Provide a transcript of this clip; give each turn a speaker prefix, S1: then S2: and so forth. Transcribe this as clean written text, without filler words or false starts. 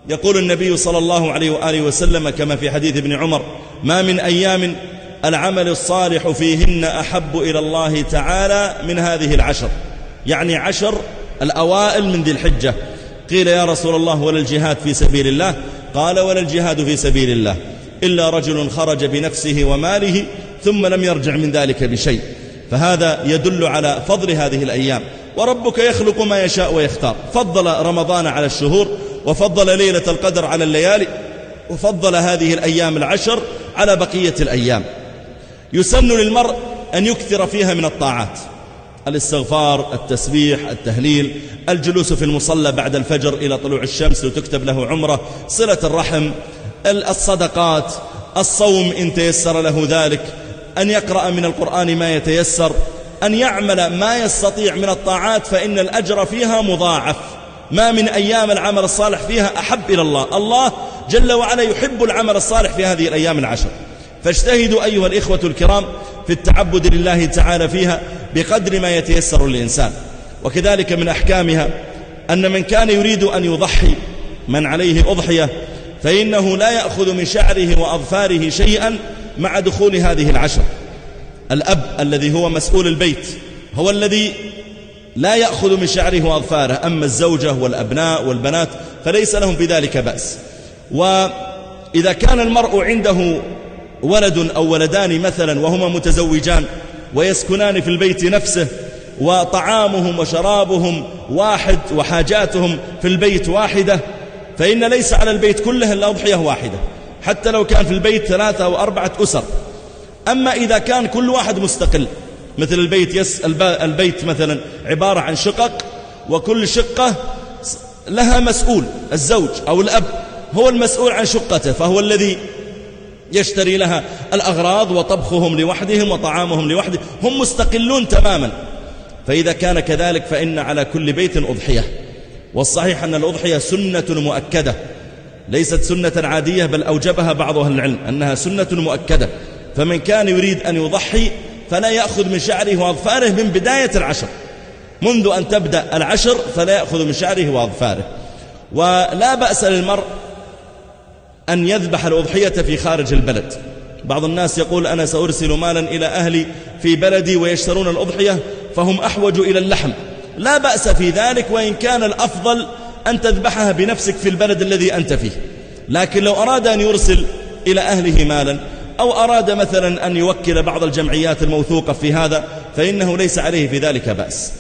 S1: يقول النبي صلى الله عليه وآله وسلم كما في حديث ابن عمر: ما من أيام العمل الصالح فيهن أحب إلى الله تعالى من هذه العشر، يعني 10 الأوائل من ذي الحجة. قيل يا رسول الله ولا الجهاد في سبيل الله؟ قال: ولا الجهاد في سبيل الله إلا رجل خرج بنفسه وماله ثم لم يرجع من ذلك بشيء. فهذا يدل على فضل هذه الأيام. وربك يخلق ما يشاء ويختار، فضل رمضان على الشهور، وفضل ليلة القدر على الليالي، وفضل هذه الأيام 10 على بقية الأيام. يسن للمرء أن يكثر فيها من الطاعات: الاستغفار، التسبيح، التهليل، الجلوس في المصلى بعد الفجر إلى طلوع الشمس وتكتب له عمره، صلة الرحم، الصدقات، الصوم إن تيسر له ذلك، أن يقرأ من القرآن ما يتيسر، أن يعمل ما يستطيع من الطاعات، فإن الأجر فيها مضاعف. ما من أيام العمل الصالح فيها أحب إلى الله. الله جل وعلا يحب العمل الصالح في هذه الأيام 10. فاجتهدوا أيها الإخوة الكرام في التعبد لله تعالى فيها بقدر ما يتيسر للإنسان. وكذلك من أحكامها أن من كان يريد أن يضحي، من عليه أضحية، فإنه لا يأخذ من شعره وأظفاره شيئا مع دخول هذه 10. الأب الذي هو مسؤول البيت هو الذي لا يأخذ من شعره وأظفاره، أما الزوجة والأبناء والبنات فليس لهم في ذلك بأس. وإذا كان المرء عنده ولد أو ولدان مثلا وهما متزوجان ويسكنان في البيت نفسه، وطعامهم وشرابهم واحد وحاجاتهم في البيت واحدة، فإن ليس على البيت كله إلا أضحية واحدة، حتى لو كان في البيت 3 أو 4 أسر. أما إذا كان كل واحد مستقل، مثل البيت مثلا عبارة عن شقق، وكل شقة لها مسؤول، الزوج أو الأب هو المسؤول عن شقته، فهو الذي يشتري لها الأغراض وطبخهم لوحدهم وطعامهم لوحده، هم مستقلون تماما. فإذا كان كذلك فإن على كل بيت أضحية. والصحيح أن الأضحية سنة مؤكدة، ليست سنة عادية، بل أوجبها بعض أهل العلم أنها سنة مؤكدة. فمن كان يريد أن يضحي فلا يأخذ من شعره وأظفاره من بداية 10، منذ أن تبدأ 10 فلا يأخذ من شعره وأظفاره. ولا بأس للمرء أن يذبح الأضحية في خارج البلد. بعض الناس يقول: أنا سأرسل مالا إلى أهلي في بلدي ويشترون الأضحية فهم أحوج إلى اللحم. لا بأس في ذلك، وإن كان الأفضل أن تذبحها بنفسك في البلد الذي أنت فيه. لكن لو أراد أن يرسل إلى أهله مالا، أو أراد مثلا أن يوكل بعض الجمعيات الموثوقة في هذا، فإنه ليس عليه في ذلك بأس.